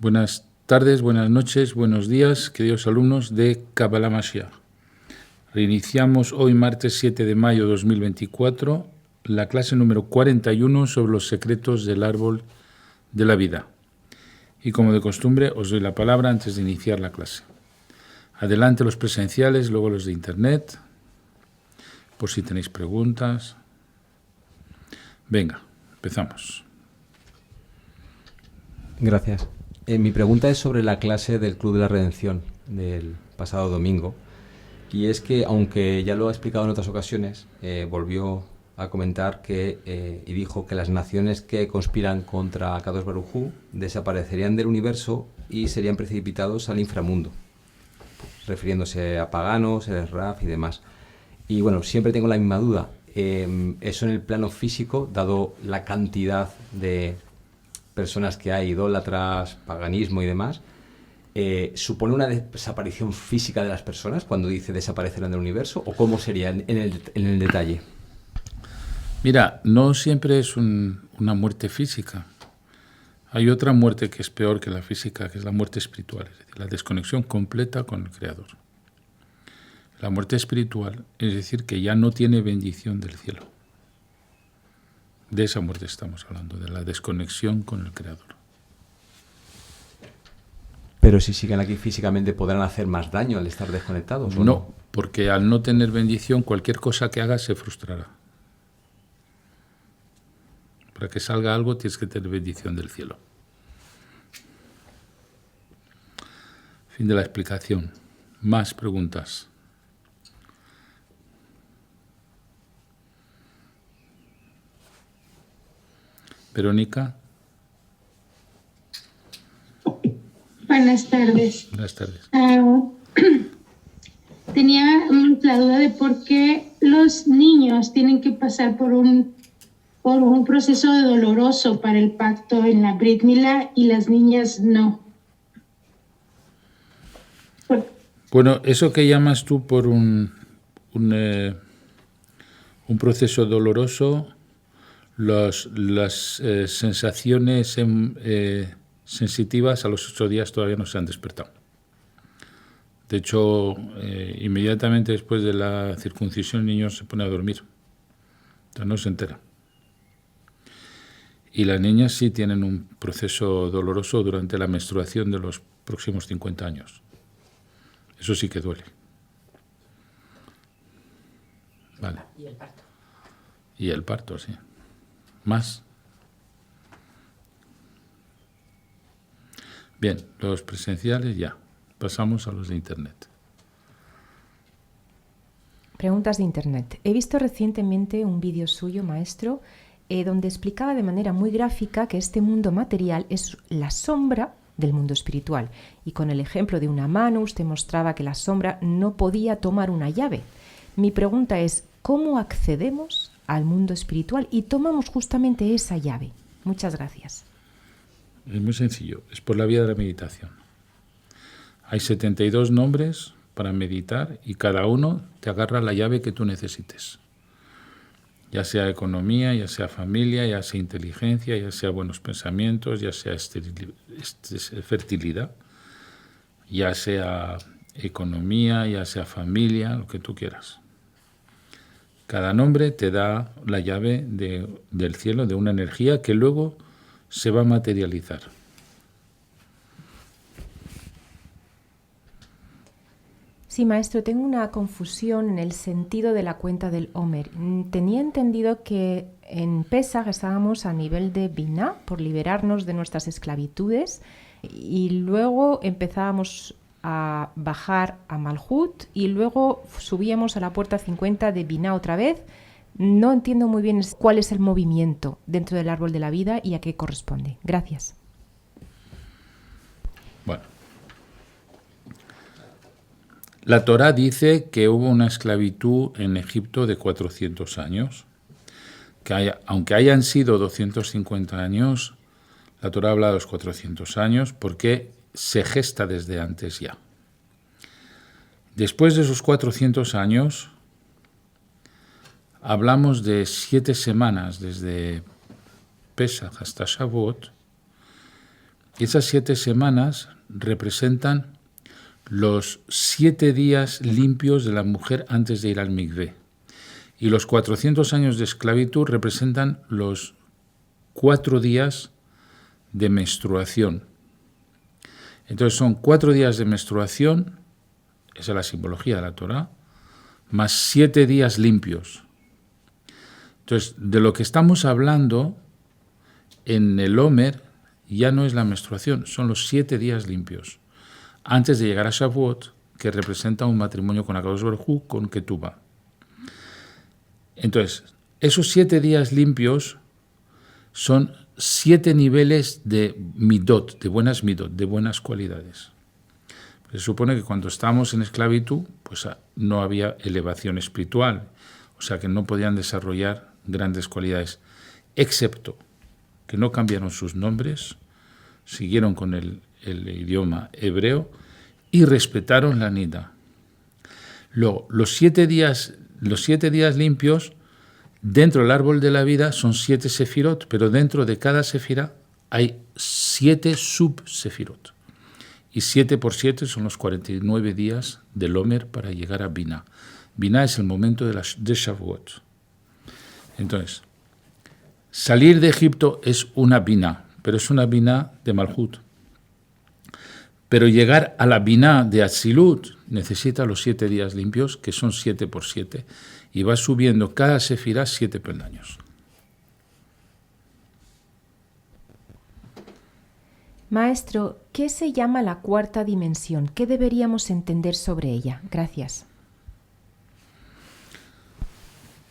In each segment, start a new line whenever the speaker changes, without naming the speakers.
Buenas tardes, buenas noches, buenos días, queridos alumnos de Kabbalah Mashiach. Reiniciamos hoy, martes 7 de mayo de 2024, la clase número 41 sobre los secretos del árbol de la vida. Y como de costumbre, os doy la palabra antes de iniciar la clase. Adelante los presenciales, luego los de internet, por si tenéis preguntas. Venga, empezamos.
Gracias. Mi pregunta es sobre la clase del Club de la Redención del pasado domingo. Y es que, aunque ya lo ha explicado en otras ocasiones, volvió a comentar y dijo que las naciones que conspiran contra Kadosh Baruj Hu desaparecerían del universo y serían precipitados al inframundo, refiriéndose a paganos, el Raf y demás. Y bueno, siempre tengo la misma duda. Eso en el plano físico, dado la cantidad de personas que hay, idólatras, paganismo y demás, ¿supone una desaparición física de las personas cuando dice desaparecerán del universo? ¿O cómo sería en el detalle?
Mira, no siempre es una muerte física. Hay otra muerte que es peor que la física, que es la muerte espiritual, es decir, la desconexión completa con el Creador. La muerte espiritual es decir que ya no tiene bendición del cielo. De esa muerte estamos hablando, de la desconexión con el Creador.
Pero si siguen aquí físicamente, ¿podrán hacer más daño al estar desconectados?
No, porque al no tener bendición, cualquier cosa que hagas se frustrará. Para que salga algo tienes que tener bendición del cielo. Fin de la explicación. Más preguntas. Verónica.
Buenas tardes.
Buenas tardes.
Tenía la duda de por qué los niños tienen que pasar por un proceso doloroso para el pacto en la Brit Milá y las niñas no.
Bueno, eso que llamas tú por un proceso doloroso, las sensaciones sensitivas a los 8 días todavía no se han despertado. De hecho, inmediatamente después de la circuncisión el niño se pone a dormir. Entonces no se entera. Y las niñas sí tienen un proceso doloroso durante la menstruación de los próximos 50 años. Eso sí que duele. Vale.
Y el parto.
Y el parto, sí. ¿Más? Bien, los presenciales ya. Pasamos a los de internet.
Preguntas de internet. He visto recientemente un vídeo suyo, maestro, donde explicaba de manera muy gráfica que este mundo material es la sombra del mundo espiritual. Y con el ejemplo de una mano, usted mostraba que la sombra no podía tomar una llave. Mi pregunta es, ¿cómo accedemos al mundo espiritual y tomamos justamente esa llave? Muchas gracias.
Es muy sencillo, es por la vía de la meditación. Hay 72 nombres para meditar y cada uno te agarra la llave que tú necesites. Ya sea economía, ya sea familia, ya sea inteligencia, ya sea buenos pensamientos, ya sea fertilidad, ya sea economía, ya sea familia, lo que tú quieras. Cada nombre te da la llave del cielo, de una energía que luego se va a materializar.
Sí, maestro, tengo una confusión en el sentido de la cuenta del Omer. Tenía entendido que en Pesaj estábamos a nivel de Binah, por liberarnos de nuestras esclavitudes, y luego empezábamos a bajar a Malhut y luego subíamos a la puerta 50 de Binah otra vez. No entiendo muy bien cuál es el movimiento dentro del árbol de la vida y a qué corresponde. Gracias.
Bueno. La Torá dice que hubo una esclavitud en Egipto de 400 años. Aunque hayan sido 250 años, la Torá habla de los 400 años porque se gesta desde antes ya. Después de esos 400 años, hablamos de 7 semanas desde Pesaj hasta Shavuot, Y esas 7 semanas representan los 7 días limpios de la mujer antes de ir al mikvé. Y los 400 años de esclavitud representan los 4 días de menstruación. Entonces son 4 días de menstruación, esa es la simbología de la Torá, más 7 días limpios. Entonces, de lo que estamos hablando en el Omer ya no es la menstruación, son los 7 días limpios, antes de llegar a Shavuot, que representa un matrimonio con Akadosh Baruj Hu, con Ketubá. Entonces, esos 7 días limpios son 7 niveles de midot, de buenas cualidades. Se supone que cuando estábamos en esclavitud, pues no había elevación espiritual, o sea que no podían desarrollar grandes cualidades, excepto que no cambiaron sus nombres, siguieron con el idioma hebreo y respetaron la nida. Luego, los 7 días limpios, dentro del árbol de la vida son 7 sefirot, pero dentro de cada sefira hay 7 sub-sefirot. Y 7 por 7 son los 49 días del Omer para llegar a Binah. Binah es el momento de Shavuot. Entonces, salir de Egipto es una Binah, pero es una Binah de Malhut. Pero llegar a la Binah de Atzilut necesita los 7 días limpios, que son 7 por 7, y va subiendo cada sefirá 7 peldaños.
Maestro, ¿qué se llama la cuarta dimensión? ¿Qué deberíamos entender sobre ella? Gracias.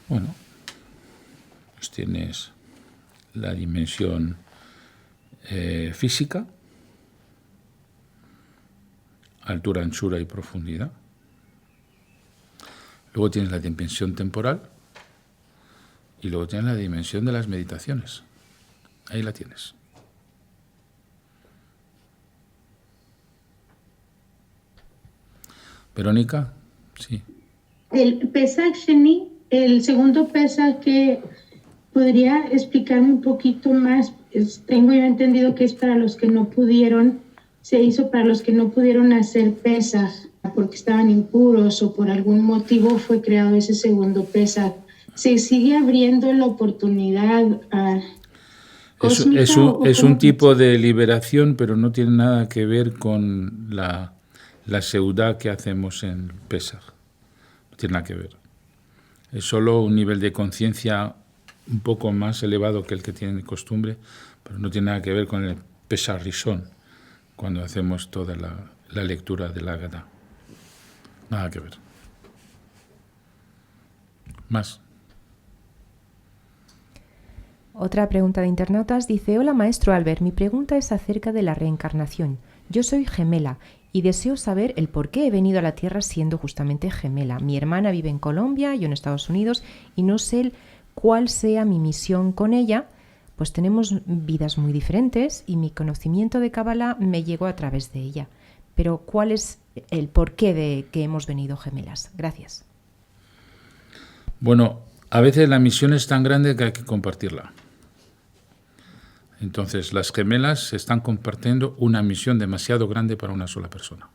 Bueno, pues tienes la dimensión física, altura, anchura y profundidad. Luego tienes la dimensión temporal y luego tienes la dimensión de las meditaciones. Ahí la tienes. Verónica, sí.
El Pesach Sheni, el segundo Pesach, que podría explicarme un poquito más. Tengo yo entendido que es para los que no pudieron, se hizo para los que no pudieron hacer Pesach porque estaban impuros o por algún motivo fue creado ese segundo Pesach. ¿Se sigue abriendo la oportunidad a
es un tipo de liberación, pero no tiene nada que ver con la seudá que hacemos en Pesach. No tiene nada que ver. Es solo un nivel de conciencia un poco más elevado que el que tienen de costumbre, pero no tiene nada que ver con el Pesach Rishon, cuando hacemos toda la lectura de la Haggadah. Nada que ver. Más.
Otra pregunta de internautas dice: Hola maestro Albert, mi pregunta es acerca de la reencarnación. Yo soy gemela y deseo saber el por qué he venido a la Tierra siendo justamente gemela. Mi hermana vive en Colombia, yo en Estados Unidos, y no sé cuál sea mi misión con ella, pues tenemos vidas muy diferentes y mi conocimiento de Kabbalah me llegó a través de ella. Pero ¿cuál es el porqué de que hemos venido gemelas? Gracias.
Bueno, a veces la misión es tan grande que hay que compartirla. Entonces, las gemelas están compartiendo una misión demasiado grande para una sola persona.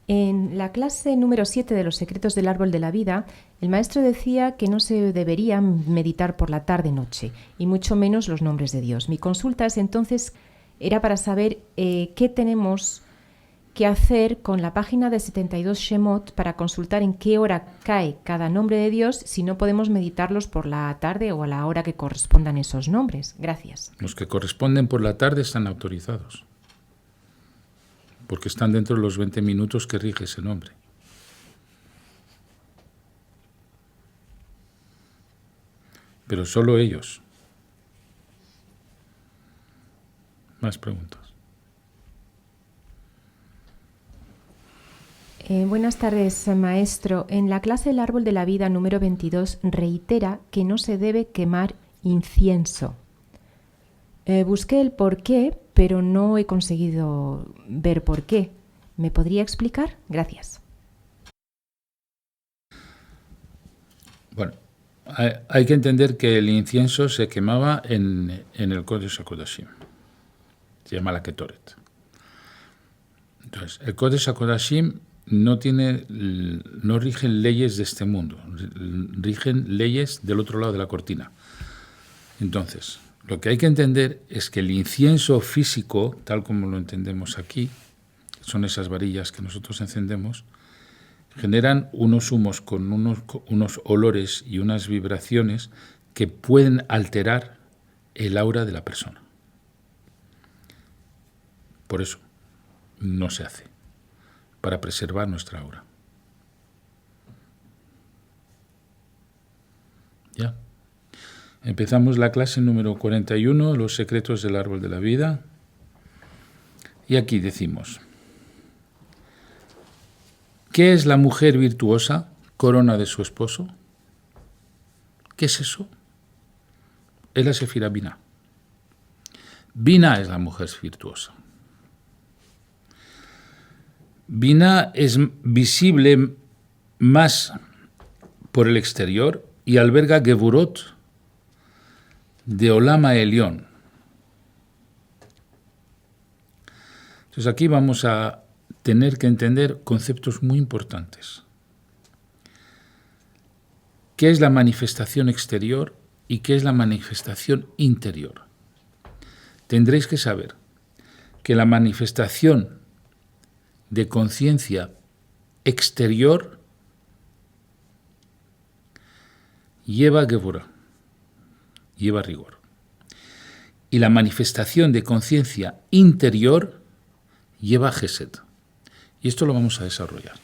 En la clase número 7 de los secretos del árbol de la vida, el maestro decía que no se debería meditar por la tarde-noche, y mucho menos los nombres de Dios. Mi consulta es entonces, era para saber qué tenemos que hacer con la página de 72 Shemot para consultar en qué hora cae cada nombre de Dios, si no podemos meditarlos por la tarde o a la hora que correspondan esos nombres. Gracias.
Los que corresponden por la tarde están autorizados, porque están dentro de los 20 minutos que rige ese nombre. Pero solo ellos. Más preguntas.
Buenas tardes, maestro. En la clase del árbol de la vida número 22 reitera que no se debe quemar incienso. Busqué el porqué, pero no he conseguido ver por qué. ¿Me podría explicar? Gracias.
Bueno, hay que entender que el incienso se quemaba en el Kodesh HaKodashim. Se llama la Ketoret. Entonces, el Kodesh HaKodashim no rigen leyes de este mundo, rigen leyes del otro lado de la cortina. Entonces, lo que hay que entender es que el incienso físico, tal como lo entendemos aquí, son esas varillas que nosotros encendemos, generan unos humos con unos olores y unas vibraciones que pueden alterar el aura de la persona. Por eso no se hace, para preservar nuestra aura. ¿Ya? Empezamos la clase número 41, los secretos del árbol de la vida. Y aquí decimos, ¿qué es la mujer virtuosa, corona de su esposo? ¿Qué es eso? Es la Sefirá Binah. Binah es la mujer virtuosa. Binah es visible más por el exterior y alberga Gevurot de Olam HaElión. Entonces aquí vamos a tener que entender conceptos muy importantes. ¿Qué es la manifestación exterior y qué es la manifestación interior? Tendréis que saber que la manifestación de conciencia exterior lleva Gevurah, lleva rigor. Y la manifestación de conciencia interior lleva Gesed. Y esto lo vamos a desarrollar.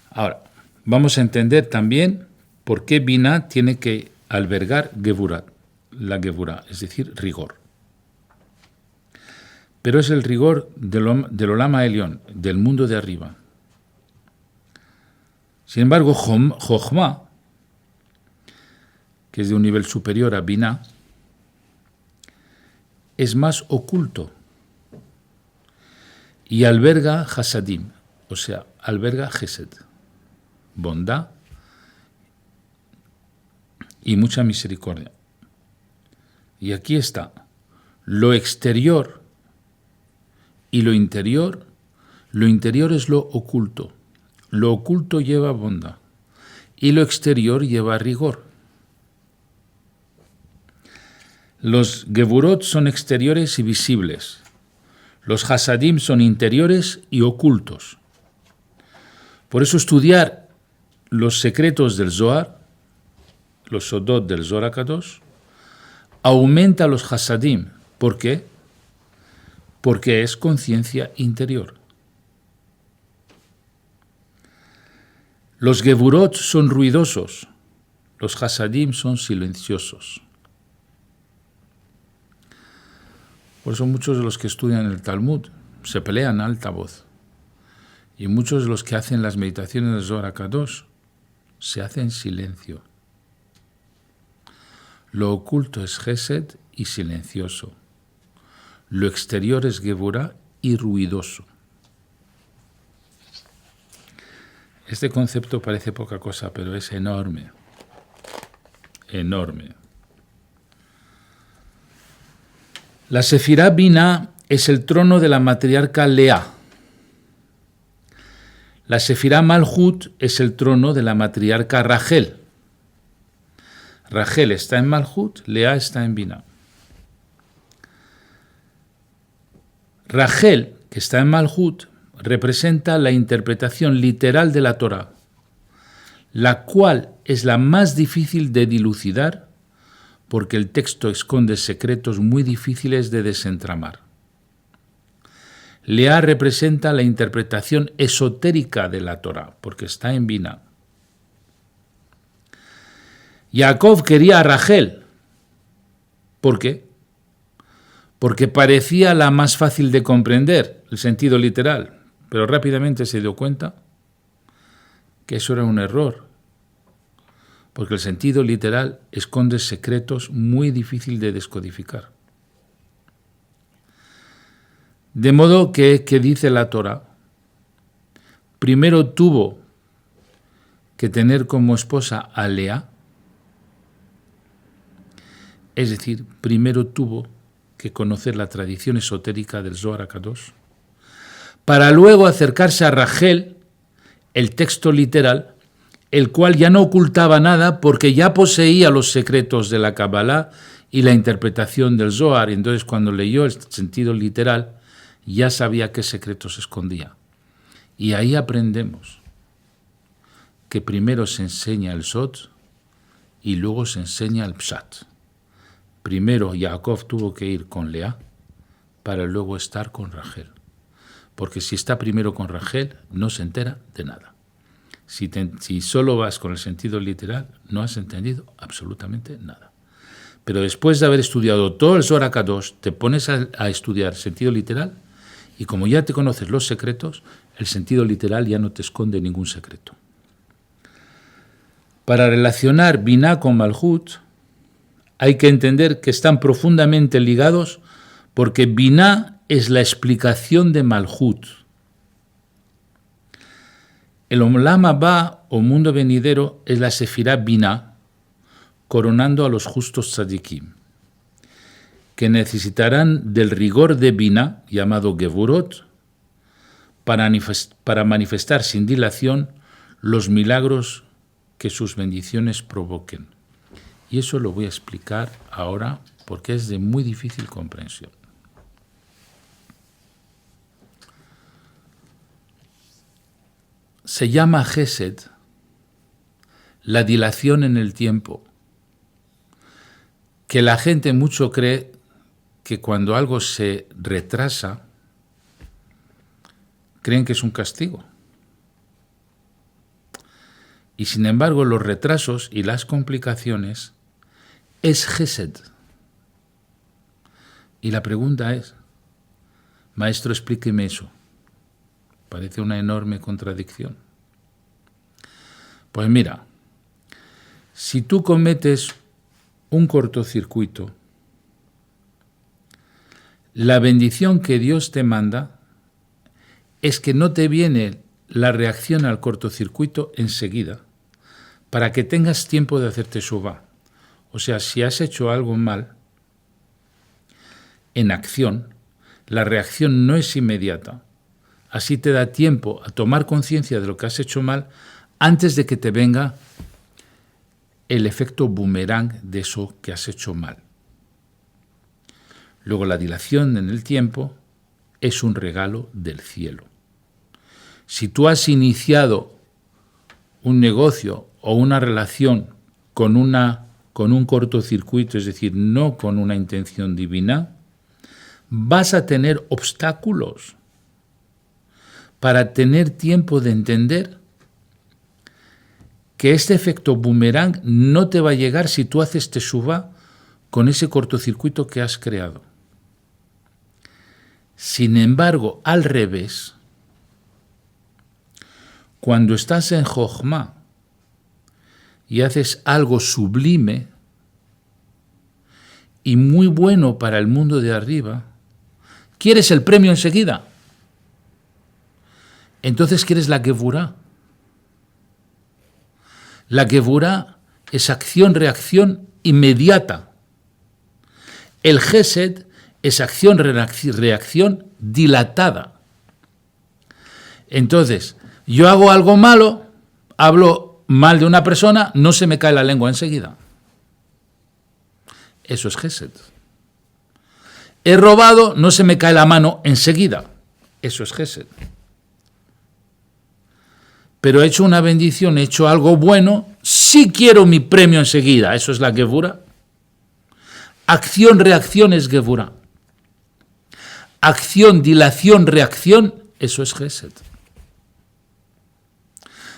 Ahora, vamos a entender también por qué Binah tiene que albergar Gevurah, la Gevurah, es decir, rigor. Pero es el rigor del Olam HaElión, del mundo de arriba. Sin embargo, Jochma, que es de un nivel superior a Binah, es más oculto y alberga Hasadim, o sea, alberga Gesed, bondad y mucha misericordia. Y aquí está, lo exterior y lo interior es lo oculto lleva bondad y lo exterior lleva rigor. Los Gevurot son exteriores y visibles. Los Hasadim son interiores y ocultos. Por eso estudiar los secretos del Zohar, los Sodot del Zohar HaKadosh, aumenta los Hasadim. ¿Por qué? Porque es conciencia interior. Los Gevurot son ruidosos, los Hasadim son silenciosos. Por eso muchos de los que estudian el Talmud se pelean a alta voz. Y muchos de los que hacen las meditaciones del Zohar HaKadosh se hacen en silencio. Lo oculto es Gesed y silencioso. Lo exterior es Gevurah y ruidoso. Este concepto parece poca cosa, pero es enorme. Enorme. La Sefirá Binah es el trono de la matriarca Lea. La Sefirá Malhut es el trono de la matriarca Rachel. Rachel está en Malhut, Lea está en Binah. Rachel, que está en Malhut, representa la interpretación literal de la Torá, la cual es la más difícil de dilucidar porque el texto esconde secretos muy difíciles de desentramar. Lea representa la interpretación esotérica de la Torá, porque está en Binah. Jacob quería a Rachel. ¿Por qué? Porque parecía la más fácil de comprender, el sentido literal, pero rápidamente se dio cuenta que eso era un error, porque el sentido literal esconde secretos muy difíciles de descodificar. De modo que dice la Torá, primero tuvo que tener como esposa a Lea. Es decir, primero tuvo que conocer la tradición esotérica del Zohar HaKadosh, para luego acercarse a Rachel, el texto literal, el cual ya no ocultaba nada porque ya poseía los secretos de la Kabbalah y la interpretación del Zohar. Entonces, cuando leyó el sentido literal, ya sabía qué secretos escondía. Y ahí aprendemos que primero se enseña el Sod y luego se enseña el Pshat. Primero Jacob tuvo que ir con Lea para luego estar con Rachel. Porque si está primero con Rachel, no se entera de nada. Si solo vas con el sentido literal, no has entendido absolutamente nada. Pero después de haber estudiado todo el Zohar HaKadosh, te pones a estudiar sentido literal y como ya te conoces los secretos, el sentido literal ya no te esconde ningún secreto. Para relacionar Binah con Malhut, hay que entender que están profundamente ligados porque Binah es la explicación de Malhut. El Olam Haba, o mundo venidero, es la Sefirá Binah, coronando a los justos tzadikim, que necesitarán del rigor de Binah, llamado Gevurot, para manifestar sin dilación los milagros que sus bendiciones provoquen. Y eso lo voy a explicar ahora porque es de muy difícil comprensión. Se llama Gesed la dilación en el tiempo, que la gente mucho cree que cuando algo se retrasa, creen que es un castigo. Y sin embargo, los retrasos y las complicaciones es Gesed. Y la pregunta es, maestro, explíqueme eso. Parece una enorme contradicción. Pues mira, si tú cometes un cortocircuito, la bendición que Dios te manda es que no te viene la reacción al cortocircuito enseguida, para que tengas tiempo de hacerte teshuvá. O sea, si has hecho algo mal en acción, la reacción no es inmediata. Así te da tiempo a tomar conciencia de lo que has hecho mal antes de que te venga el efecto boomerang de eso que has hecho mal. Luego la dilación en el tiempo es un regalo del cielo. Si tú has iniciado un negocio o una relación con un cortocircuito, es decir, no con una intención divina, vas a tener obstáculos para tener tiempo de entender que este efecto boomerang no te va a llegar si tú haces teshuvá con ese cortocircuito que has creado. Sin embargo, al revés, cuando estás en Jochma y haces algo sublime y muy bueno para el mundo de arriba, quieres el premio enseguida. Entonces quieres la Gevurá. La Gevurá es acción-reacción inmediata. El Gesed es acción-reacción dilatada. Entonces, yo hago algo malo, hablo mal de una persona, no se me cae la lengua enseguida. Eso es Gesed. He robado, no se me cae la mano enseguida. Eso es Gesed. Pero he hecho una bendición, he hecho algo bueno, sí quiero mi premio enseguida. Eso es la Gevurá. Acción-reacción es Gevurá. Acción, dilación, reacción, eso es Gesed.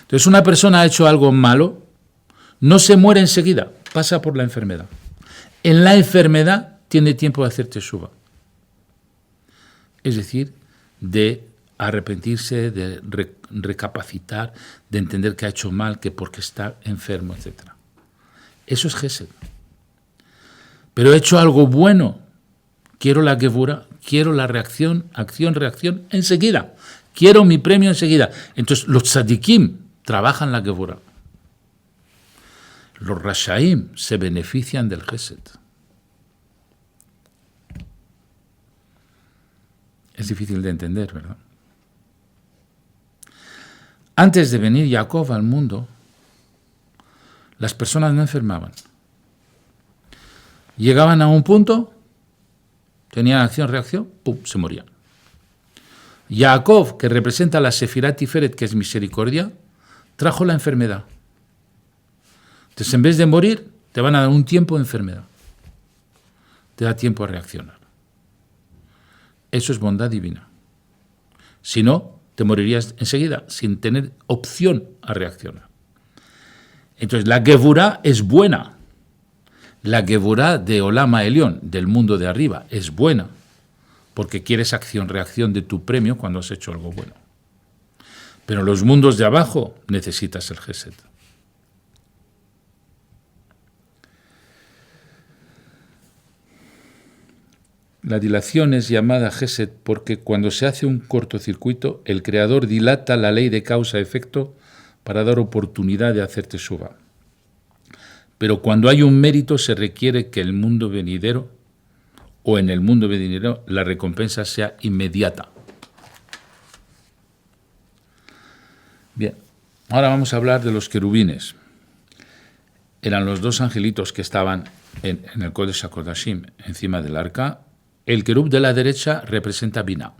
Entonces, una persona ha hecho algo malo, no se muere enseguida, pasa por la enfermedad. En la enfermedad tiene tiempo de hacer teshuvá. Es decir, de arrepentirse, de recapacitar, de entender que ha hecho mal, que porque está enfermo, etc. Eso es Gesed. Pero he hecho algo bueno, quiero la Gevurá, quiero la reacción, acción-reacción enseguida. Quiero mi premio enseguida. Entonces, los tzadikim trabajan la Gevurá. Los Rashaim se benefician del Gesed. Es difícil de entender, ¿verdad? Antes de venir Jacob al mundo, las personas no enfermaban. Llegaban a un punto, tenían acción-reacción, ¡pum!, se morían. Jacob, que representa la Sefirat Tiferet, que es misericordia, trajo la enfermedad. Entonces, en vez de morir, te van a dar un tiempo de enfermedad. Te da tiempo a reaccionar. Eso es bondad divina. Si no, te morirías enseguida, sin tener opción a reaccionar. Entonces, la Gevurá es buena. La Gevurá de Olama Elión, del mundo de arriba, es buena, porque quieres acción-reacción de tu premio cuando has hecho algo bueno. Pero en los mundos de abajo necesitas el Gesed. La dilación es llamada Gesed porque cuando se hace un cortocircuito, el creador dilata la ley de causa-efecto para dar oportunidad de hacer teshuva. Pero cuando hay un mérito se requiere que el mundo venidero, o en el mundo venidero, la recompensa sea inmediata. Bien, ahora vamos a hablar de los querubines. Eran los dos angelitos que estaban en el Kodesh HaKodashim, encima del arca. El querub de la derecha representa Binah.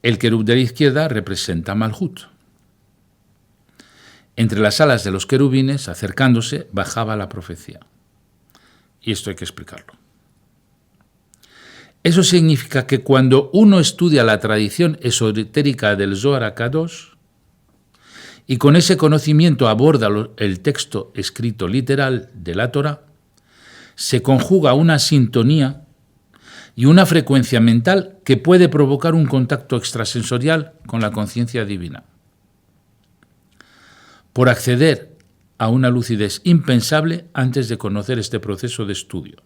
El querub de la izquierda representa Malhut. Entre las alas de los querubines, acercándose, bajaba la profecía. Y esto hay que explicarlo. Eso significa que cuando uno estudia la tradición esotérica del Zohar HaKadosh y con ese conocimiento aborda el texto escrito literal de la Torah, se conjuga una sintonía y una frecuencia mental que puede provocar un contacto extrasensorial con la conciencia divina. Por acceder a una lucidez impensable antes de conocer este proceso de estudio.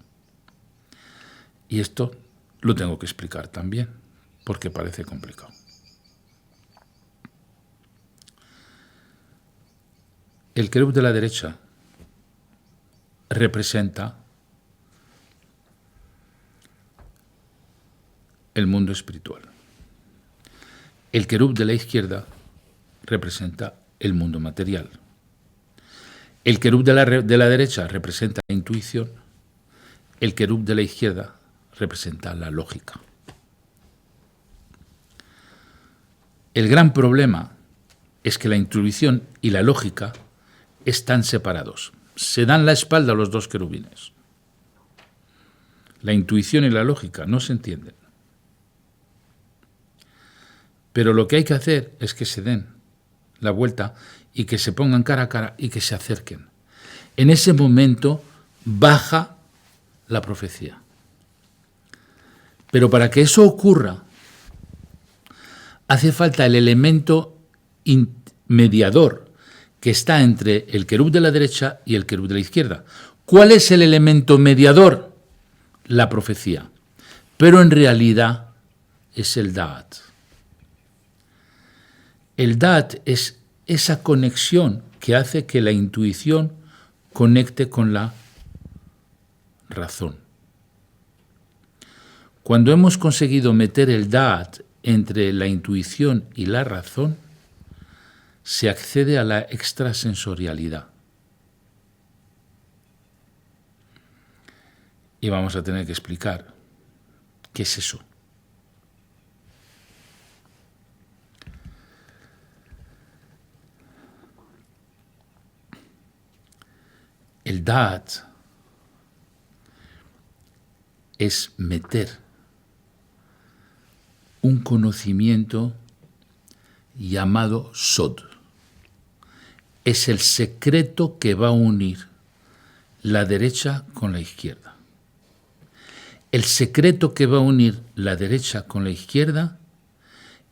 Y esto lo tengo que explicar también, porque parece complicado. El querub de la derecha representa el mundo espiritual. El querub de la izquierda representa el mundo material. El querub de la derecha representa la intuición. El querub de la izquierda representa la lógica. El gran problema es que la intuición y la lógica están separados. Se dan la espalda a los dos querubines. La intuición y la lógica no se entienden. Pero lo que hay que hacer es que se den la vuelta y que se pongan cara a cara y que se acerquen. En ese momento baja la profecía. Pero para que eso ocurra, hace falta el elemento mediador que está entre el querub de la derecha y el querub de la izquierda. ¿Cuál es el elemento mediador? La profecía. Pero en realidad es el Da'at. El Da'at es esa conexión que hace que la intuición conecte con la razón. Cuando hemos conseguido meter el Da'at entre la intuición y la razón, se accede a la extrasensorialidad. Y vamos a tener que explicar qué es eso. El Da'at es meter un conocimiento llamado Sod. Es el secreto que va a unir la derecha con la izquierda. El secreto que va a unir la derecha con la izquierda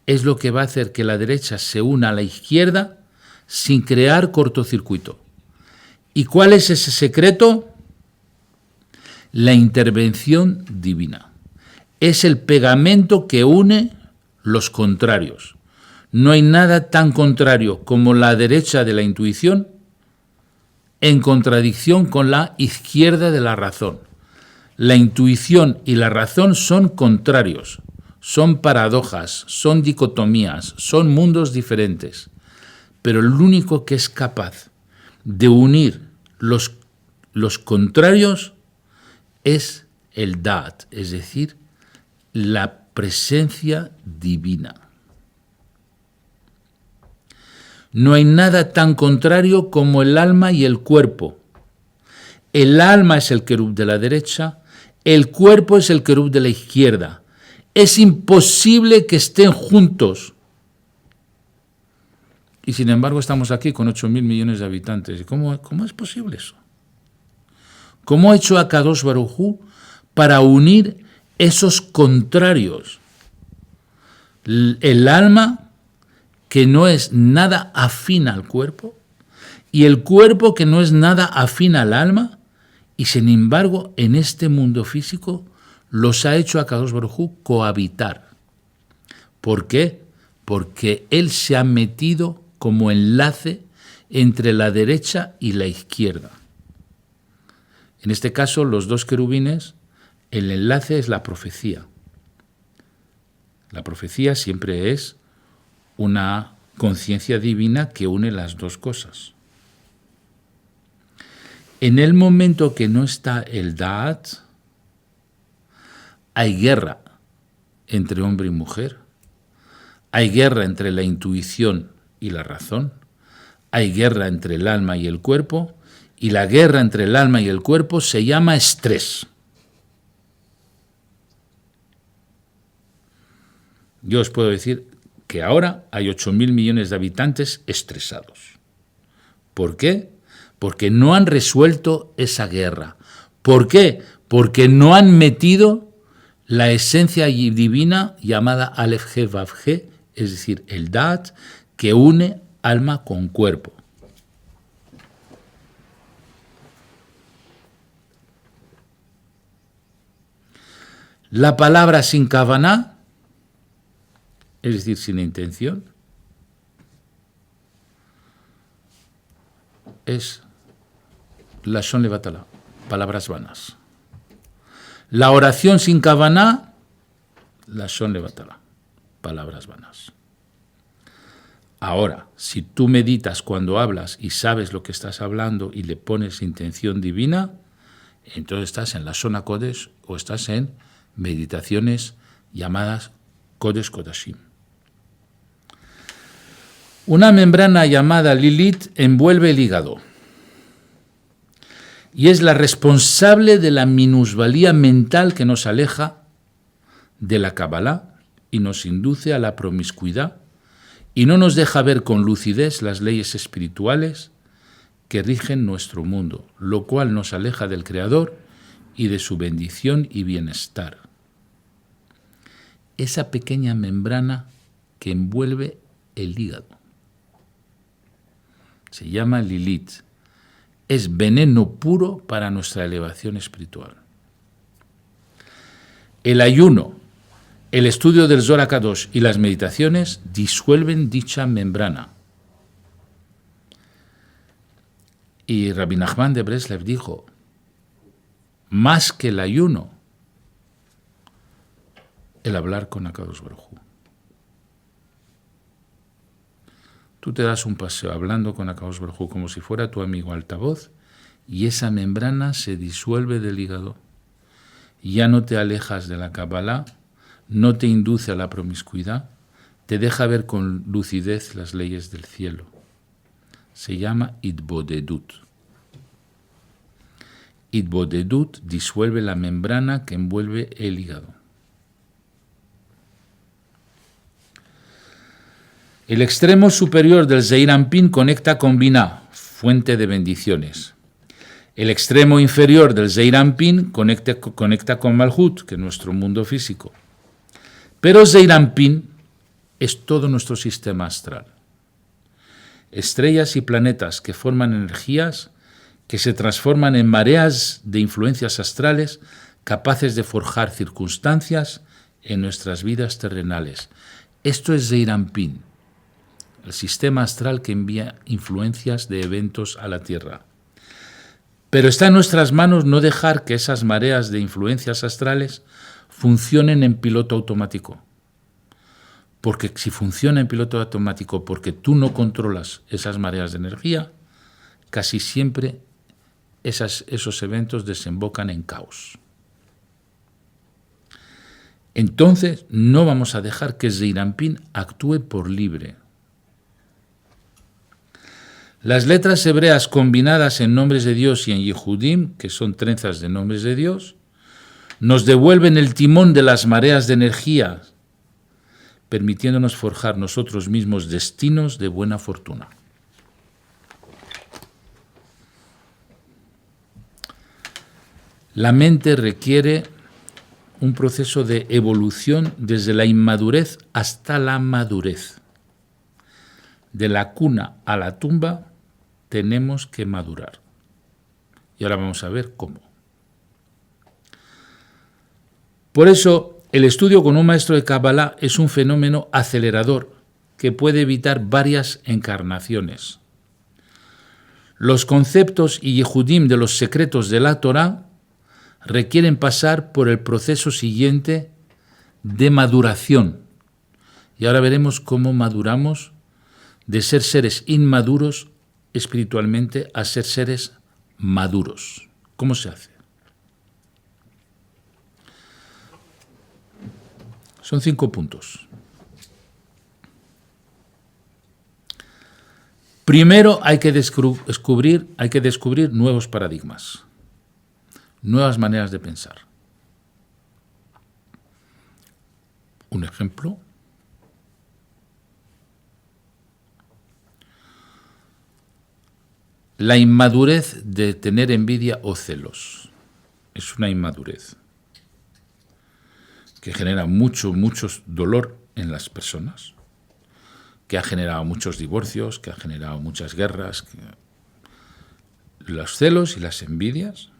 es lo que va a hacer que la derecha se una a la izquierda sin crear cortocircuito. ¿Y cuál es ese secreto? La intervención divina. Es el pegamento que une los contrarios. No hay nada tan contrario como la derecha de la intuición en contradicción con la izquierda de la razón. La intuición y la razón son contrarios, son paradojas, son dicotomías, son mundos diferentes. Pero el único que es capaz de unir los contrarios es el Da'at, es decir, la presencia divina. No hay nada tan contrario como el alma y el cuerpo. El alma es el querub de la derecha, el cuerpo es el querub de la izquierda. Es imposible que estén juntos. Y sin embargo estamos aquí con 8.000 millones de habitantes. ¿Cómo es posible eso? ¿Cómo ha hecho Akadosh Baruj Hu para unir esos contrarios? El alma, que no es nada afín al cuerpo, y el cuerpo, que no es nada afín al alma, y sin embargo en este mundo físico los ha hecho Akadosh Baruj Hu cohabitar. ¿Por qué? Porque él se ha metido como enlace entre la derecha y la izquierda. En este caso, los dos querubines, el enlace es la profecía. La profecía siempre es una conciencia divina que une las dos cosas. En el momento que no está el Da'at, hay guerra entre hombre y mujer, hay guerra entre la intuición y la razón, hay guerra entre el alma y el cuerpo, y la guerra entre el alma y el cuerpo se llama estrés. Yo os puedo decir que ahora hay 8.000 millones de habitantes estresados. ¿Por qué? Porque no han resuelto esa guerra. ¿Por qué? Porque no han metido la esencia divina llamada Aleph He Vav He, es decir, el Da'at, que une alma con cuerpo. La palabra sin kavaná, es decir, sin intención, es lashon levatala, palabras vanas. La oración sin kavaná, lashon levatala, palabras vanas. Ahora, si tú meditas cuando hablas y sabes lo que estás hablando y le pones intención divina, entonces estás en la Lashon HaKodesh o estás en meditaciones llamadas Kodesh Kodashim. Una membrana llamada Lilith envuelve el hígado y es la responsable de la minusvalía mental que nos aleja de la Kabbalah y nos induce a la promiscuidad y no nos deja ver con lucidez las leyes espirituales que rigen nuestro mundo, lo cual nos aleja del Creador y de su bendición y bienestar. Esa pequeña membrana que envuelve el hígado se llama Lilith. Es veneno puro para nuestra elevación espiritual. El ayuno, el estudio del Zohar HaKadosh y las meditaciones disuelven dicha membrana. Y Rabbi Nachman de Breslev dijo, más que el ayuno, el hablar con Akadosh Baruj Hu. Tú te das un paseo hablando con Akadosh Baruj Hu como si fuera tu amigo altavoz y esa membrana se disuelve del hígado. Ya no te alejas de la Kabbalah, no te induce a la promiscuidad, te deja ver con lucidez las leyes del cielo. Se llama Itbodedut. Itbodedut disuelve la membrana que envuelve el hígado. El extremo superior del Zeir Anpin conecta con Binah, fuente de bendiciones. El extremo inferior del Zeir Anpin conecta con Malhut, que es nuestro mundo físico. Pero Zeir Anpin es todo nuestro sistema astral. Estrellas y planetas que forman energías que se transforman en mareas de influencias astrales capaces de forjar circunstancias en nuestras vidas terrenales. Esto es Zeir Anpin, el sistema astral que envía influencias de eventos a la Tierra. Pero está en nuestras manos no dejar que esas mareas de influencias astrales funcionen en piloto automático. Porque si funciona en piloto automático porque tú no controlas esas mareas de energía, casi siempre esos eventos desembocan en caos. Entonces no vamos a dejar que Zeirampin actúe por libre. Las letras hebreas combinadas en nombres de Dios y en Yehudim, que son trenzas de nombres de Dios, nos devuelven el timón de las mareas de energía, permitiéndonos forjar nosotros mismos destinos de buena fortuna. La mente requiere un proceso de evolución desde la inmadurez hasta la madurez. De la cuna a la tumba tenemos que madurar. Y ahora vamos a ver cómo. Por eso, el estudio con un maestro de Kabbalah es un fenómeno acelerador que puede evitar varias encarnaciones. Los conceptos y yehudim de los secretos de la Torá requieren pasar por el proceso siguiente de maduración. Y ahora veremos cómo maduramos de ser seres inmaduros espiritualmente a ser seres maduros. ¿Cómo se hace? Son 5 puntos. Primero hay que descubrir nuevos paradigmas, nuevas maneras de pensar. Un ejemplo. La inmadurez de tener envidia o celos. Es una inmadurez que genera mucho dolor en las personas, que ha generado muchos divorcios, que ha generado muchas guerras. Los celos y las envidias,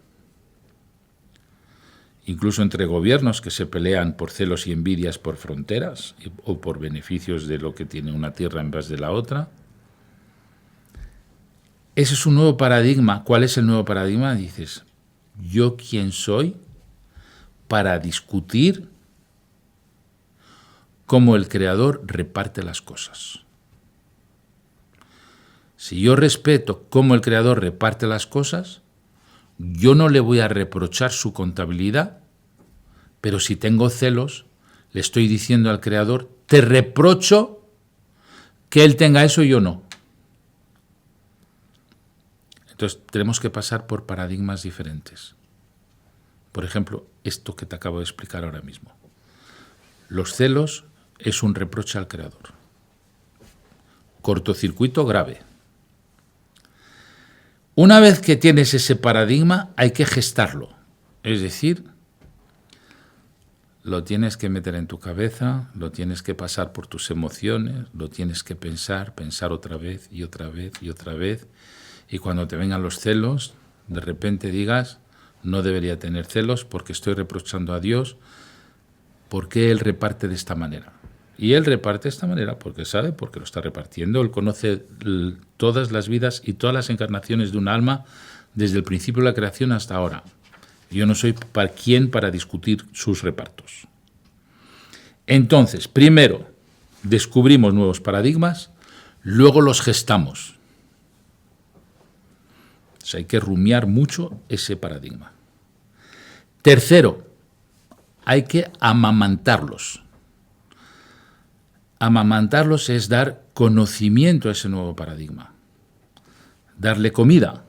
incluso entre gobiernos que se pelean por celos y envidias por fronteras o por beneficios de lo que tiene una tierra en vez de la otra. Ese es un nuevo paradigma. ¿Cuál es el nuevo paradigma? Dices, ¿yo quién soy para discutir cómo el Creador reparte las cosas? Si yo respeto cómo el Creador reparte las cosas, yo no le voy a reprochar su contabilidad, pero si tengo celos, le estoy diciendo al Creador, te reprocho que Él tenga eso y yo no. Entonces, tenemos que pasar por paradigmas diferentes. Por ejemplo, esto que te acabo de explicar ahora mismo. Los celos es un reproche al Creador. Cortocircuito grave. Una vez que tienes ese paradigma, hay que gestarlo. Es decir, lo tienes que meter en tu cabeza, lo tienes que pasar por tus emociones, lo tienes que pensar otra vez y otra vez y otra vez. Y cuando te vengan los celos, de repente digas, no debería tener celos porque estoy reprochando a Dios porque Él reparte de esta manera. Y Él reparte de esta manera porque sabe, porque lo está repartiendo. Él conoce todas las vidas y todas las encarnaciones de un alma desde el principio de la creación hasta ahora. Yo no soy quien para discutir sus repartos. Entonces, primero, descubrimos nuevos paradigmas, luego los gestamos. O sea, hay que rumiar mucho ese paradigma. Tercero, hay que amamantarlos. Amamantarlos es dar conocimiento a ese nuevo paradigma, darle comida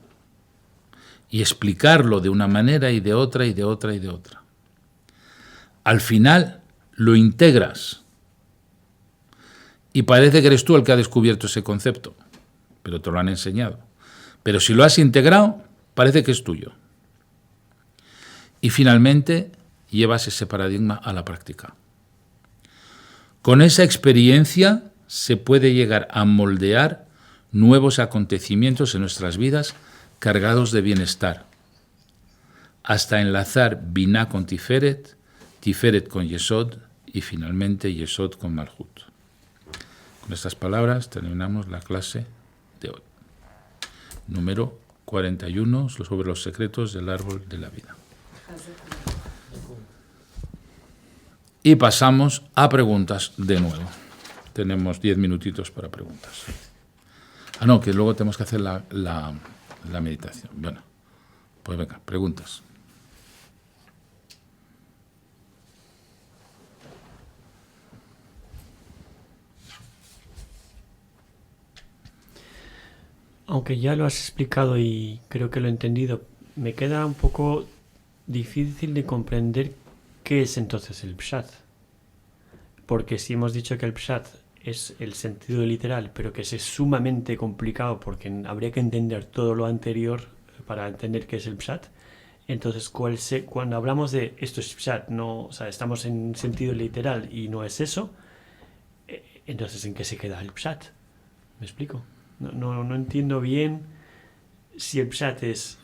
y explicarlo de una manera y de otra y de otra y de otra. Al final lo integras y parece que eres tú el que ha descubierto ese concepto, pero te lo han enseñado. Pero si lo has integrado, parece que es tuyo. Y finalmente llevas ese paradigma a la práctica. Con esa experiencia se puede llegar a moldear nuevos acontecimientos en nuestras vidas cargados de bienestar, hasta enlazar Binah con Tiferet, Tiferet con Yesod y finalmente Yesod con Malhut. Con estas palabras terminamos la clase de hoy. Número 41 sobre los secretos del árbol de la vida. Y pasamos a preguntas de nuevo. Tenemos 10 minutitos para preguntas. No, que luego tenemos que hacer la meditación. Bueno, pues venga, preguntas.
Aunque ya lo has explicado y creo que lo he entendido, me queda un poco difícil de comprender qué es entonces el pshat. Porque si hemos dicho que el pshat es el sentido literal, pero que es sumamente complicado porque habría que entender todo lo anterior para entender qué es el pshat, entonces cuando hablamos de esto es pshat, no, o sea, estamos en sentido literal y no es eso, entonces ¿en qué se queda el pshat? ¿Me explico? No entiendo bien si el pshat es...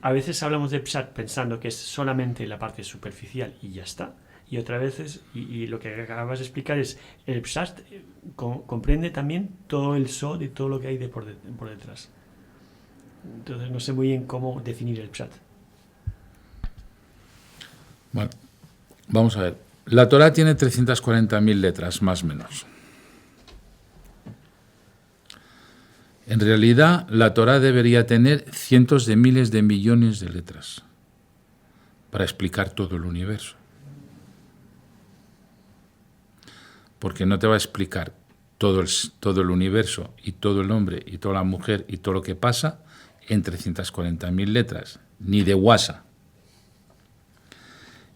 A veces hablamos de pshat pensando que es solamente la parte superficial y ya está. Y otras veces, y lo que acabas de explicar es, el pshat comprende también todo el sod y todo lo que hay por detrás. Entonces no sé muy bien cómo definir el pshat.
Bueno, vamos a ver. La Torá tiene 340.000 letras, más o menos. En realidad, la Torá debería tener cientos de miles de millones de letras para explicar todo el universo. Porque no te va a explicar todo el universo y todo el hombre y toda la mujer y todo lo que pasa en 340.000 letras, ni de guasa.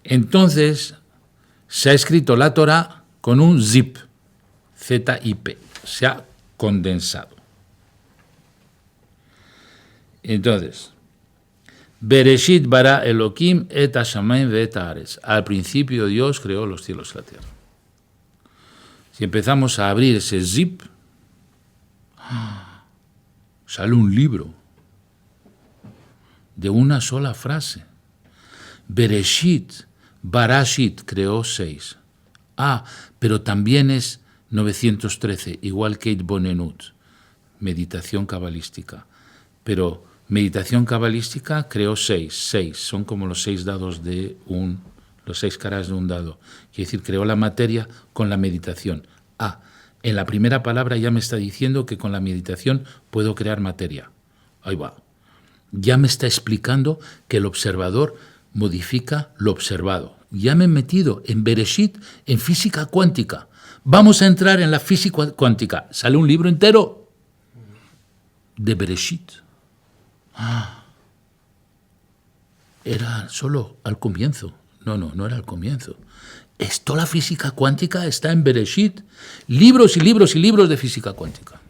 Entonces, se ha escrito la Torá con un zip, Z-I-P, se ha condensado. Entonces, Bereshit bara Elohim et hashamayim ve'et haaretz. Al principio Dios creó los cielos y la tierra. Si empezamos a abrir ese zip, sale un libro de una sola frase. Bereshit, Barashit creó 6. Pero también es 913, igual que Itbonenut, meditación cabalística. Pero meditación cabalística creó 6, son como los 6 dados los 6 caras de un dado. Quiere decir, creó la materia con la meditación. En la primera palabra ya me está diciendo que con la meditación puedo crear materia. Ahí va. Ya me está explicando que el observador modifica lo observado. Ya me he metido en Bereshit, en física cuántica. Vamos a entrar en la física cuántica. Sale un libro entero de Bereshit. Era solo al comienzo. No era al comienzo. Toda la física cuántica está en Bereshit. Libros y libros y libros de física cuántica.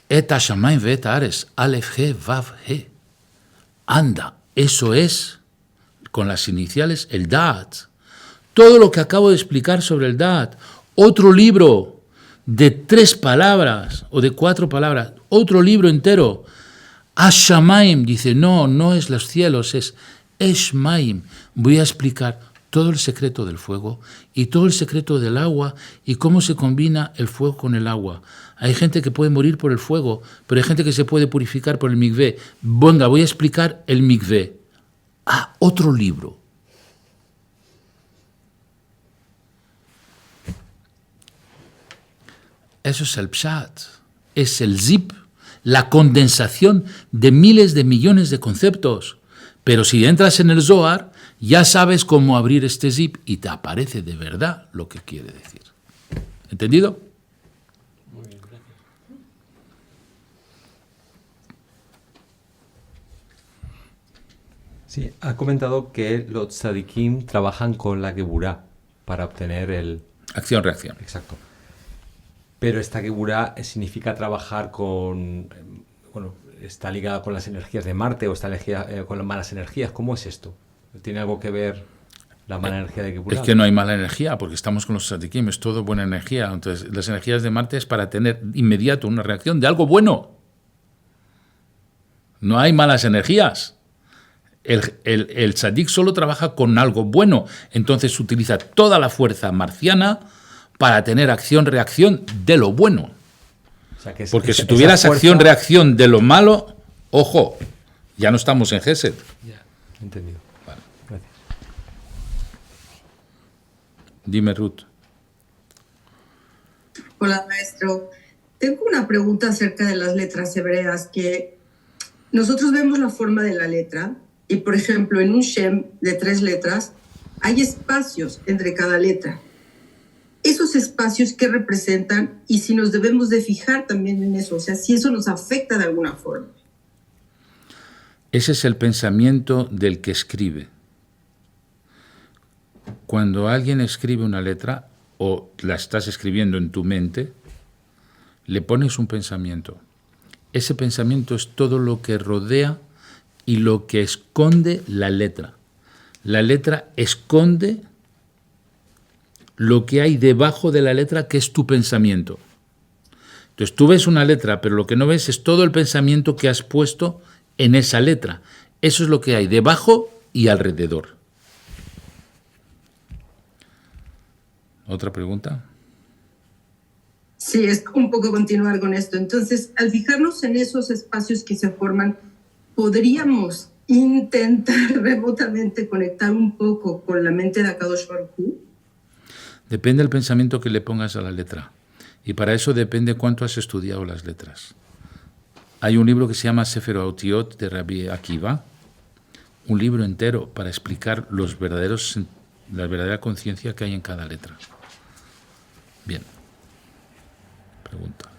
Et hashamayim ve'et haaretz, Aleph He Vav He. Anda, eso es, con las iniciales, el Da'at. Todo lo que acabo de explicar sobre el Da'at. Otro libro de 3 palabras o de 4 palabras. Otro libro entero. Hashamayim dice, no es los cielos, es Eshmaim. Voy a explicar todo el secreto del fuego y todo el secreto del agua y cómo se combina el fuego con el agua. Hay gente que puede morir por el fuego, pero hay gente que se puede purificar por el mikvé. Venga, voy a explicar el mikvé. Otro libro. Eso es el pshat. Es el zip, la condensación de miles de millones de conceptos. Pero si entras en el Zohar, ya sabes cómo abrir este zip y te aparece de verdad lo que quiere decir. ¿Entendido?
Muy bien, gracias.
Sí, ha comentado que los tzadikim trabajan con la Geburá para obtener el...
Acción-reacción.
Exacto. Pero esta Geburá significa trabajar con... está ligada con las energías de Marte o está con las malas energías. ¿Cómo es esto? ¿Tiene algo que ver la mala energía de Geburá?
Es que no hay mala energía, porque estamos con los tzadikim, es todo buena energía. Entonces, las energías de Marte es para tener inmediato una reacción de algo bueno. No hay malas energías. El tzadik solo trabaja con algo bueno. Entonces utiliza toda la fuerza marciana para tener acción-reacción de lo bueno.
O sea, que
Porque si
esa
tuvieras
fuerza-
acción-reacción de lo malo, ojo, ya no estamos en Gesed.
Ya, entendido.
Vale.
Gracias.
Dime, Ruth.
Hola, maestro. Tengo una pregunta acerca de las letras hebreas, que nosotros vemos la forma de la letra y, por ejemplo, en un Shem de 3 letras hay espacios entre cada letra. Esos espacios, ¿qué representan? Y si nos debemos de fijar también en eso, o sea, si eso nos afecta de alguna forma.
Ese es el pensamiento del que escribe. Cuando alguien escribe una letra o la estás escribiendo en tu mente, le pones un pensamiento. Ese pensamiento es todo lo que rodea y lo que esconde la letra. La letra esconde lo que hay debajo de la letra, que es tu pensamiento. Entonces tú ves una letra, pero lo que no ves es todo el pensamiento que has puesto en esa letra. Eso es lo que hay debajo y alrededor. ¿Otra pregunta?
Sí, es un poco continuar con esto. Entonces, al fijarnos en esos espacios que se forman, ¿podríamos intentar remotamente conectar un poco con la mente de Akadosh Baruj Hu?
Depende del pensamiento que le pongas a la letra. Y para eso depende cuánto has estudiado las letras. Hay un libro que se llama Sefer Haotiot de Rabbi Akiva, un libro entero para explicar la verdadera conciencia que hay en cada letra. Bien. Pregunta.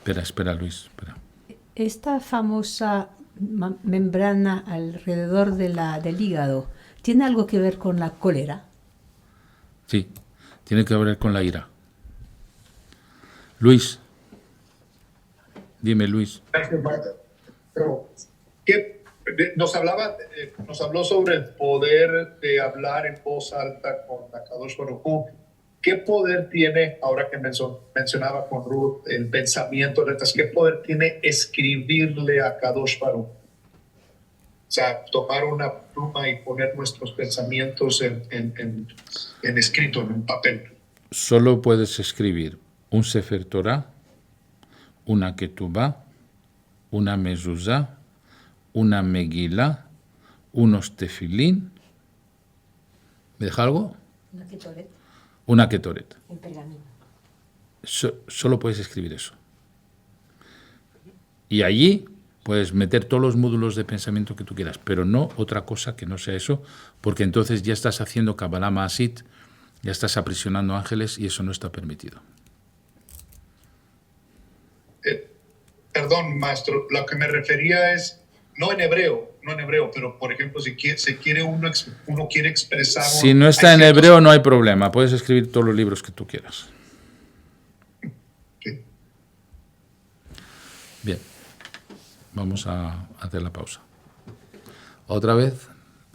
Espera, Luis, espera.
Esta famosa membrana alrededor del hígado, ¿tiene algo que ver con la cólera?
Sí, tiene que ver con la ira. Luis. Dime, Luis.
Pero, nos habló sobre el poder de hablar en voz alta con Akadosh Baruj Hu. ¿Qué poder tiene, ahora que mencionaba con Ruth, el pensamiento de letras, qué poder tiene escribirle a Akadosh Baruj Hu? O sea, tomar una pluma y poner nuestros pensamientos en escrito, en un papel.
Solo puedes escribir un Sefer Torah, una Ketubá, una Mezuzá, una Megilá, unos Tefilín. ¿Me deja algo? Una Ketoret.
En pergamino.
Solo puedes escribir eso. Y allí puedes meter todos los módulos de pensamiento que tú quieras, pero no otra cosa que no sea eso, porque entonces ya estás haciendo Kabbalah Maasit, ya estás aprisionando ángeles y eso no está permitido.
Perdón, maestro, lo que me refería es, no en hebreo, pero por ejemplo, si uno quiere expresar...
Si no está en hebreo no hay problema, puedes escribir todos los libros que tú quieras.
Sí.
Bien, vamos a hacer la pausa. Otra vez,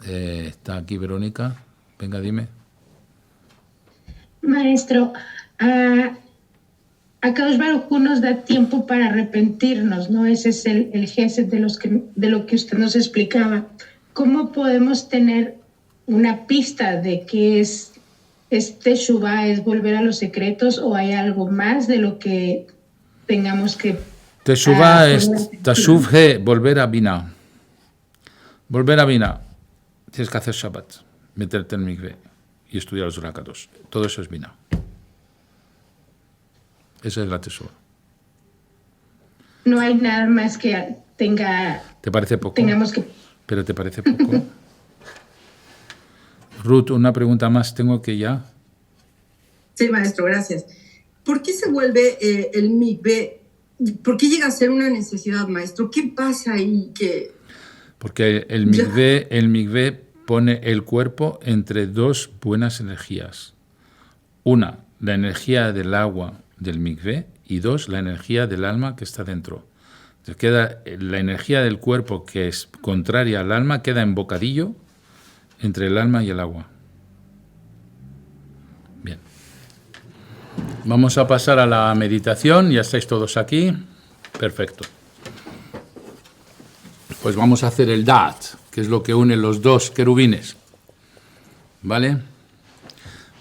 está aquí Verónica, venga, dime.
Maestro, Akadosh Baruj Hu nos da tiempo para arrepentirnos, ¿no? Ese es el gesed de lo que usted nos explicaba. ¿Cómo podemos tener una pista de que Teshuvah es volver a los secretos, o hay algo más de lo que tengamos que...
Teshuvah es Tashuv He, volver a Binah. Volver a Binah. Tienes que hacer Shabbat, meterte en mikveh y estudiar los Rakados. Todo eso es Binah. Esa es la Teshuvah.
No hay nada más que tenga...
¿Te parece poco?
Tengamos que...
¿Pero te parece poco? Ruth, una pregunta más tengo que ya.
Sí, maestro, gracias. ¿Por qué se vuelve el mikveh? ¿Por qué llega a ser una necesidad, maestro? ¿Qué pasa ahí que...?
Porque el mikveh pone el cuerpo entre dos buenas energías. Una, la energía del agua del mikveh, y dos, la energía del alma que está dentro. Entonces queda la energía del cuerpo, que es contraria al alma, queda en bocadillo entre el alma y el agua. Bien. Vamos a pasar a la meditación. Ya estáis todos aquí. Perfecto. Pues vamos a hacer el Da'at, que es lo que une los dos querubines. ¿Vale?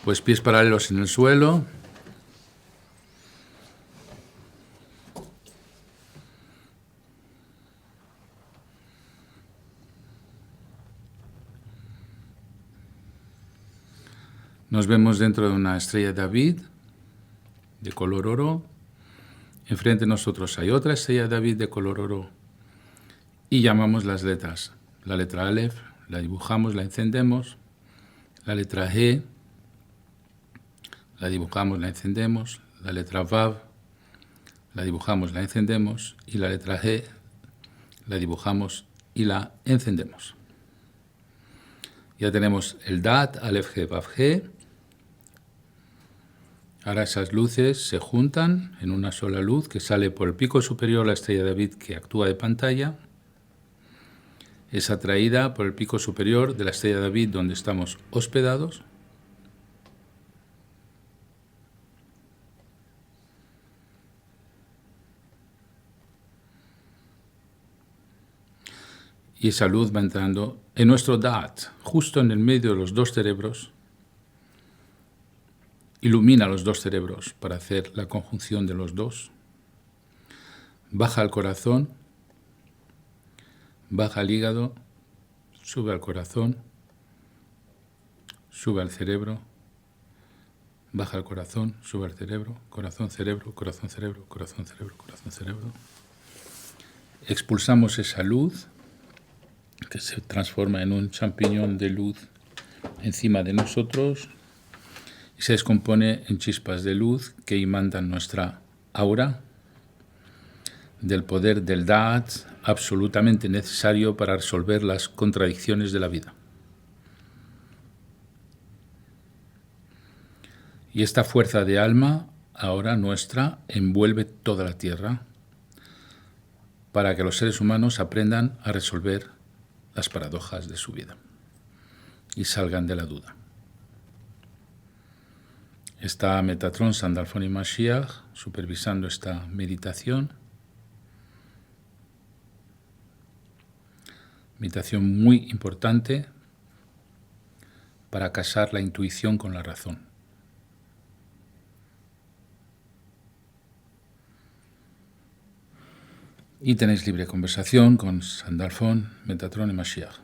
Pues pies paralelos en el suelo. Nos vemos dentro de una estrella David de color oro. Enfrente de nosotros hay otra estrella David de color oro y llamamos las letras. La letra Aleph, la dibujamos, la encendemos. La letra G, la dibujamos, la encendemos. La letra Vav, la dibujamos, la encendemos. Y la letra G, la dibujamos y la encendemos. Ya tenemos el Dat, Aleph, G, Vav, G. Ahora esas luces se juntan en una sola luz que sale por el pico superior de la estrella David que actúa de pantalla. Es atraída por el pico superior de la estrella David donde estamos hospedados. Y esa luz va entrando en nuestro Da'at, justo en el medio de los dos cerebros. Ilumina los dos cerebros para hacer la conjunción de los dos. Baja al corazón, baja al hígado, sube al corazón, sube al cerebro, baja al corazón, sube al cerebro, corazón, cerebro, corazón, cerebro, corazón, cerebro, corazón, cerebro. Expulsamos esa luz que se transforma en un champiñón de luz encima de nosotros y se descompone en chispas de luz que imantan nuestra aura del poder del Da'at absolutamente necesario para resolver las contradicciones de la vida. Y esta fuerza de alma, ahora nuestra, envuelve toda la tierra para que los seres humanos aprendan a resolver las paradojas de su vida y salgan de la duda. Está Metatron, Sandalphon y Mashiach supervisando esta meditación. Meditación muy importante para casar la intuición con la razón. Y tenéis libre conversación con Sandalphon, Metatron y Mashiach.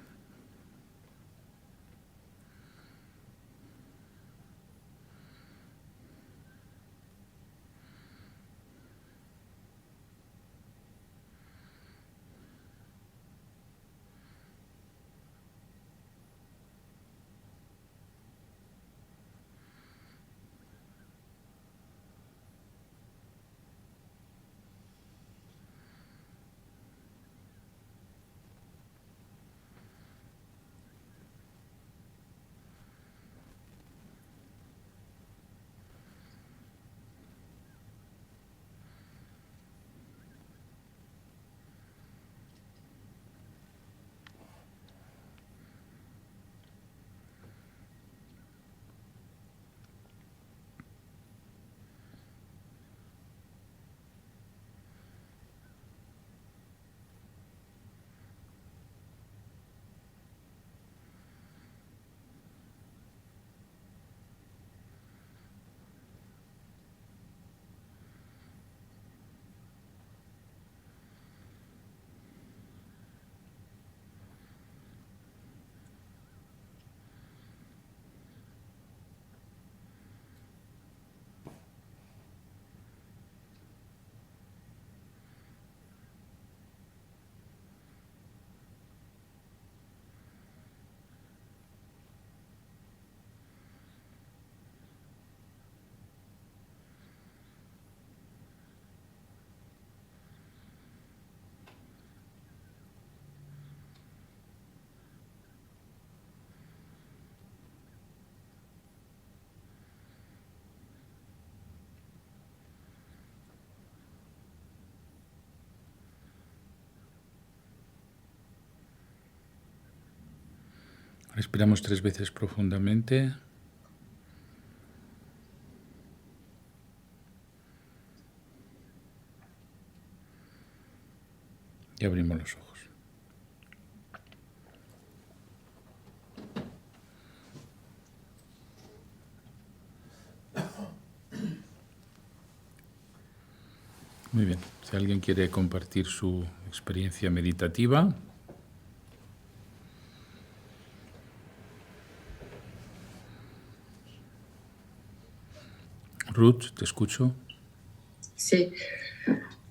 Respiramos 3 veces profundamente. Y abrimos los ojos. Muy bien. Si alguien quiere compartir su experiencia meditativa. Ruth, te escucho.
Sí.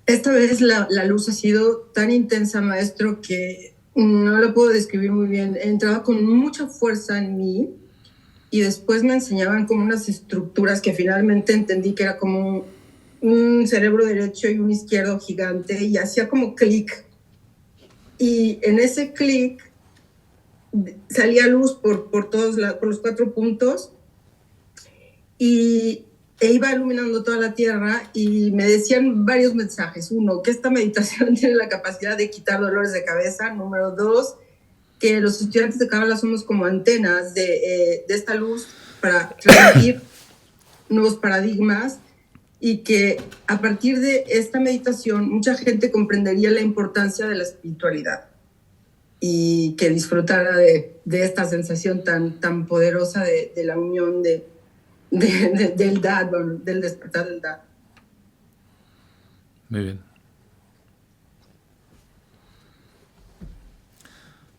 Esta vez la luz ha sido tan intensa, maestro, que no lo puedo describir muy bien. Entraba con mucha fuerza en mí y después me enseñaban como unas estructuras que finalmente entendí que era como un cerebro derecho y un izquierdo gigante, y hacía como clic. Y en ese clic salía luz por los 4 puntos e iba iluminando toda la tierra, y me decían varios mensajes. 1, que esta meditación tiene la capacidad de quitar dolores de cabeza. Número 2, que los estudiantes de Cábala somos como antenas de esta luz para transmitir nuevos paradigmas, y que a partir de esta meditación mucha gente comprendería la importancia de la espiritualidad y que disfrutara de esta sensación tan poderosa de la unión del Dad, del despertar del Dad.
Muy bien.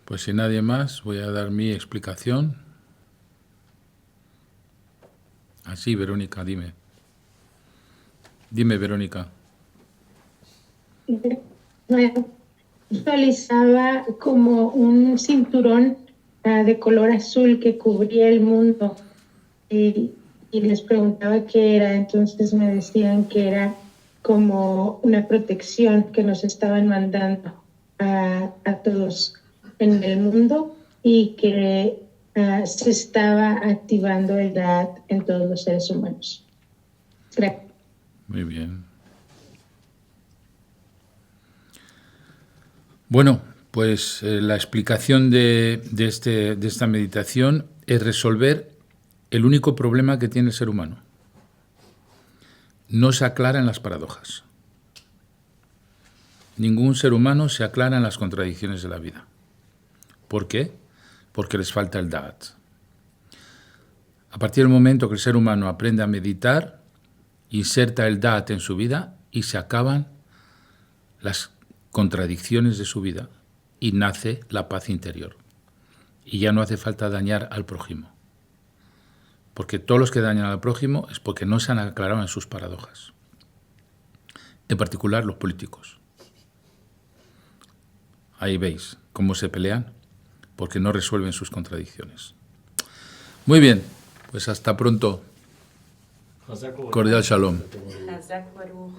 Pues sin nadie más, voy a dar mi explicación. Así, Verónica, dime. Dime, Verónica.
Visualizaba como un cinturón de color azul que cubría el mundo, y les preguntaba qué era. Entonces me decían que era como una protección que nos estaban mandando a todos en el mundo, y que se estaba activando el DAD en todos los seres humanos. Gracias.
Muy bien. Bueno, pues la explicación de esta meditación es resolver el único problema que tiene el ser humano. No se aclara en las paradojas. Ningún ser humano se aclara en las contradicciones de la vida. ¿Por qué? Porque les falta el Da'at. A partir del momento que el ser humano aprende a meditar, inserta el Da'at en su vida y se acaban las contradicciones de su vida y nace la paz interior. Y ya no hace falta dañar al prójimo. Porque todos los que dañan al prójimo es porque no se han aclarado en sus paradojas. En particular los políticos. Ahí veis cómo se pelean, porque no resuelven sus contradicciones. Muy bien, pues hasta pronto. Cordial shalom.
Hazak Baruch.